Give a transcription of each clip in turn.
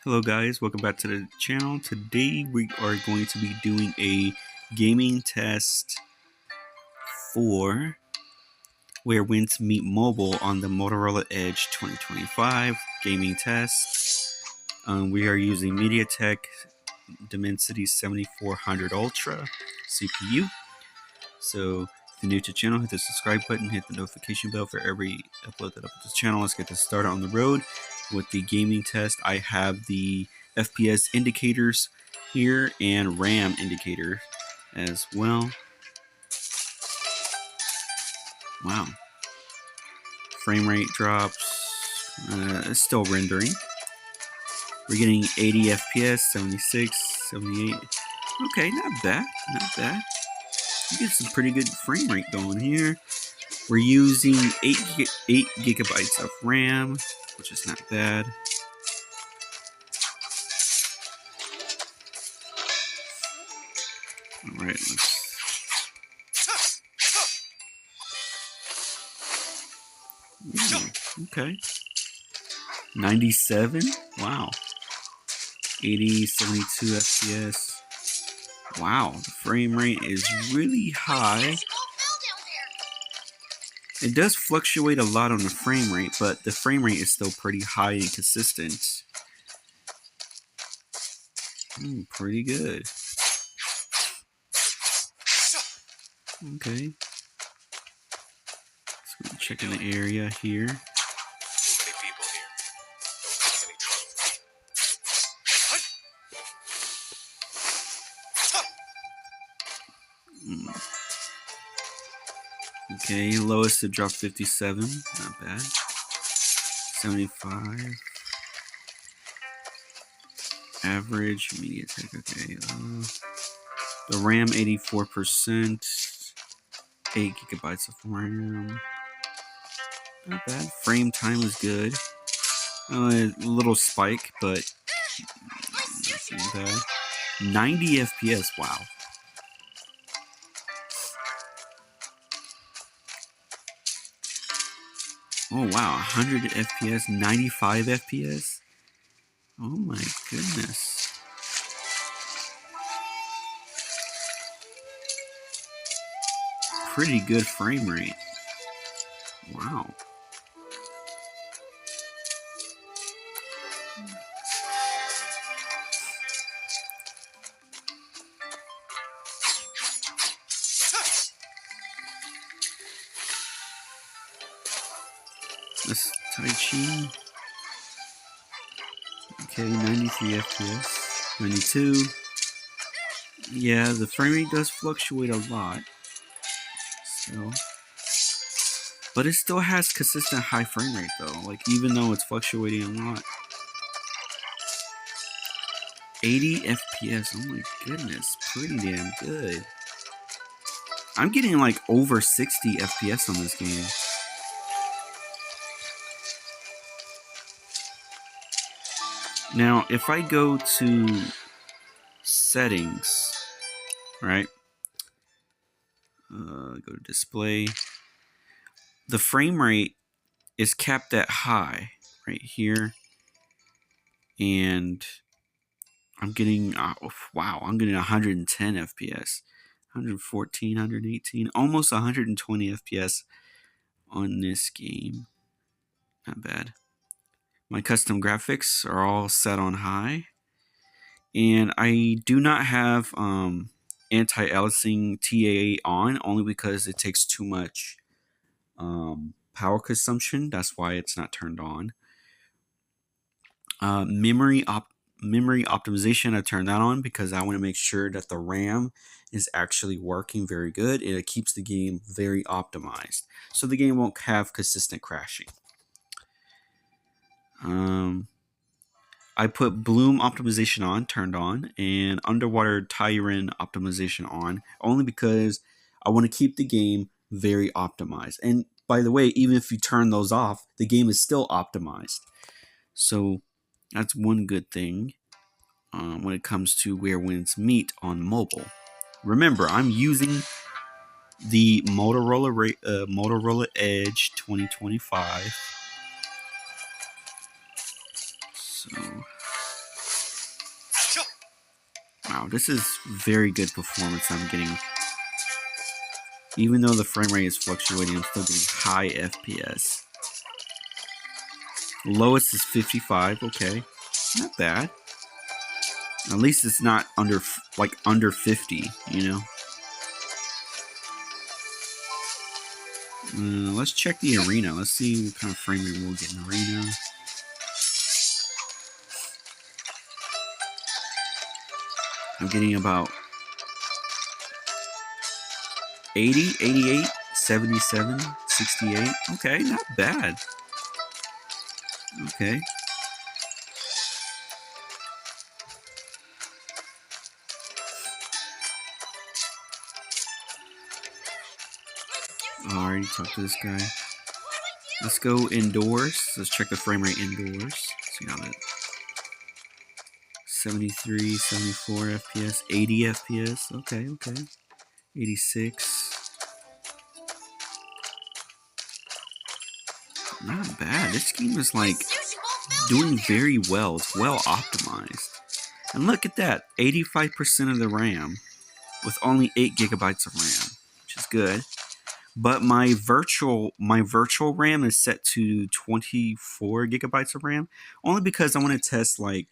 Hello guys, welcome back to the channel. Today we are going to be doing a gaming test for Where Winds Meet Mobile on the Motorola Edge 2025 gaming test. We are using Mediatek Deminsity 7400 Ultra CPU. So if you're new to the channel, hit the subscribe button, hit the notification bell for every upload that I put to this channel. Let's get this started on the road with the gaming test. I have the FPS indicators here and RAM indicator as well. Wow. Frame rate drops. It's still rendering. We're getting 80 FPS, 76, 78. Okay, not bad, not bad. You get some pretty good frame rate going here. We're using 8 gigabytes of RAM, which is not bad. All right, okay. 97, wow. 80, 72 FPS. Wow, the frame rate is really high. It does fluctuate a lot on the frame rate, but the frame rate is still pretty high and consistent. Pretty good. Okay. So checking the area here. Okay, lowest to drop 57, not bad. 75. Average, Mediatek, okay. The RAM 84%, 8 gigabytes of RAM. Not bad. Frame time is good. A little spike, but nothing bad. 90 FPS, wow. Oh wow, 100 FPS, 95 FPS? Oh my goodness. Pretty good frame rate. Wow. That's Tai Chi. Okay, 93 FPS. 92. Yeah, the frame rate does fluctuate a lot. Still. But it still has consistent high frame rate though. Like, even though it's fluctuating a lot. 80 FPS. Oh my goodness. Pretty damn good. I'm getting like over 60 FPS on this game. Now, if I go to settings, right? Go to display. The frame rate is capped at high right here. And I'm getting, wow, I'm getting 110 FPS. 114, 118, almost 120 FPS on this game. Not bad. My custom graphics are all set on high. And I do not have anti-aliasing TAA on, only because it takes too much power consumption. That's why it's not turned on. Memory optimization, I turned that on because I want to make sure that the RAM is actually working very good. It keeps the game very optimized, so the game won't have consistent crashing. I put bloom optimization on, turned on, and underwater tyrant optimization on, only because I want to keep the game very optimized. And by the way, even if you turn those off, the game is still optimized. So that's one good thing when it comes to Where Winds Meet on mobile. Remember, I'm using the Motorola Edge 2025. So Wow, this is very good performance I'm getting. Even though the frame rate is fluctuating, I'm still getting high FPS. Lowest is 55, okay. Not bad. At least it's not under 50, you know? Let's check the arena. Let's see what kind of frame rate we'll get in arena. I'm getting about 80, 88, 77, 68. Okay, not bad. Okay. Alright, talk to this guy. Let's go indoors. Let's check the frame rate indoors. See how that 73, 74 FPS, 80 FPS. Okay, okay. 86. Not bad. This game is like doing very well. It's well optimized. And look at that, 85% of the RAM with only 8 gigabytes of RAM, which is good. But my virtual RAM is set to 24 gigabytes of RAM, only because I want to test like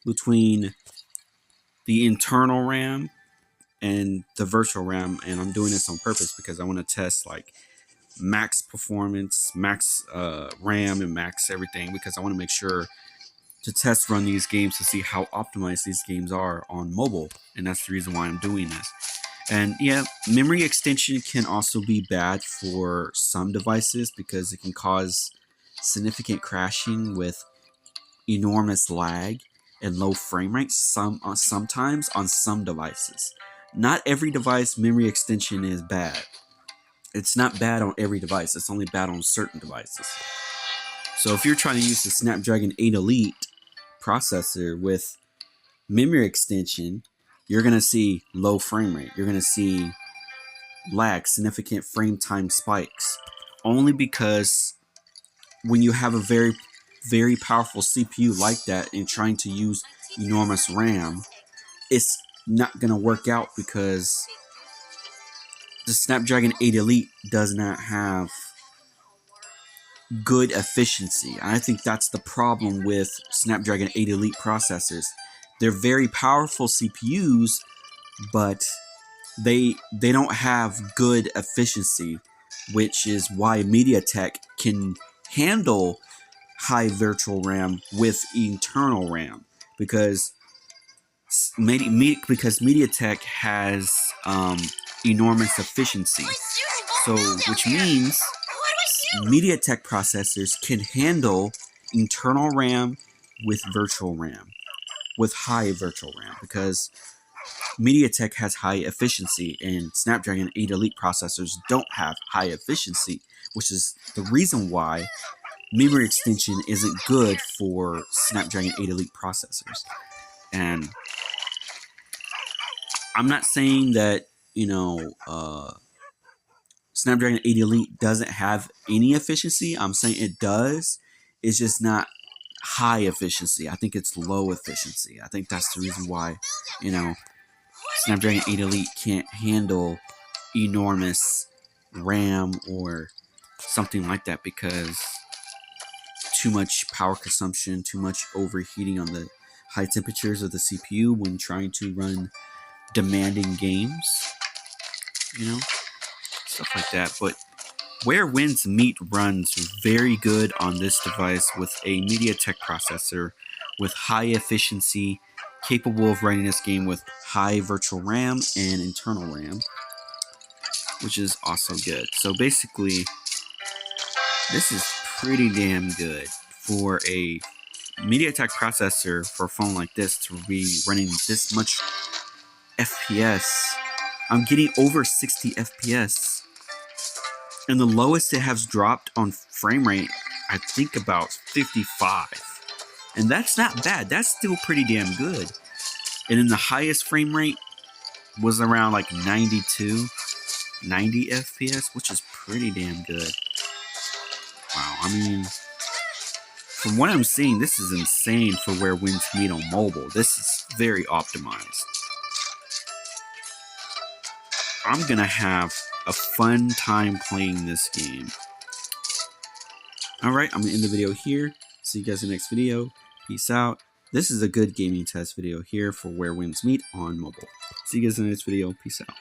between the internal RAM and the virtual RAM, and I'm doing this on purpose because I want to test like max performance, max RAM, and max everything, because I want to make sure to test run these games to see how optimized these games are on mobile, and that's the reason why I'm doing this. And yeah, memory extension can also be bad for some devices because it can cause significant crashing with enormous lag and low frame rates sometimes on some devices. Not every device memory extension is bad. It's not bad on every device. It's only bad on certain devices. So if you're trying to use the Snapdragon 8 Elite processor with memory extension, you're going to see low frame rate. You're going to see lag, significant frame time spikes. Only because when you have a very, very powerful CPU like that and trying to use enormous RAM, it's not going to work out because the Snapdragon 8 Elite does not have good efficiency. I think that's the problem with Snapdragon 8 Elite processors. They're very powerful CPUs, but they don't have good efficiency, which is why Mediatek can handle high virtual RAM with internal RAM, because Mediatek has enormous efficiency. So, which means Mediatek processors can handle internal RAM with virtual RAM, with high virtual RAM, because Mediatek has high efficiency and Snapdragon 8 Elite processors don't have high efficiency, which is the reason why memory extension isn't good for Snapdragon 8 Elite processors. And I'm not saying that, Snapdragon 8 Elite doesn't have any efficiency. I'm saying it does. It's just not high efficiency. I think it's low efficiency. I think that's the reason why, Snapdragon 8 Elite can't handle enormous RAM or something like that, because too much power consumption, too much overheating on the high temperatures of the CPU when trying to run demanding games, stuff like that. But Where Winds Meet runs very good on this device with a Mediatek processor with high efficiency, capable of running this game with high virtual RAM and internal RAM, which is also good. So basically, this is pretty damn good for a Mediatek processor for a phone like this to be running this much FPS. I'm getting over 60 FPS. And the lowest it has dropped on frame rate, I think about 55. And that's not bad. That's still pretty damn good. And then the highest frame rate was around like 92, 90 FPS, which is pretty damn good. Wow, I mean, from what I'm seeing, this is insane for Where Winds Meet on mobile. This is very optimized. I'm gonna have a fun time playing this game. Alright, I'm gonna end the video here. See you guys in the next video. Peace out. This is a good gaming test video here for Where Winds Meet on mobile. See you guys in the next video. Peace out.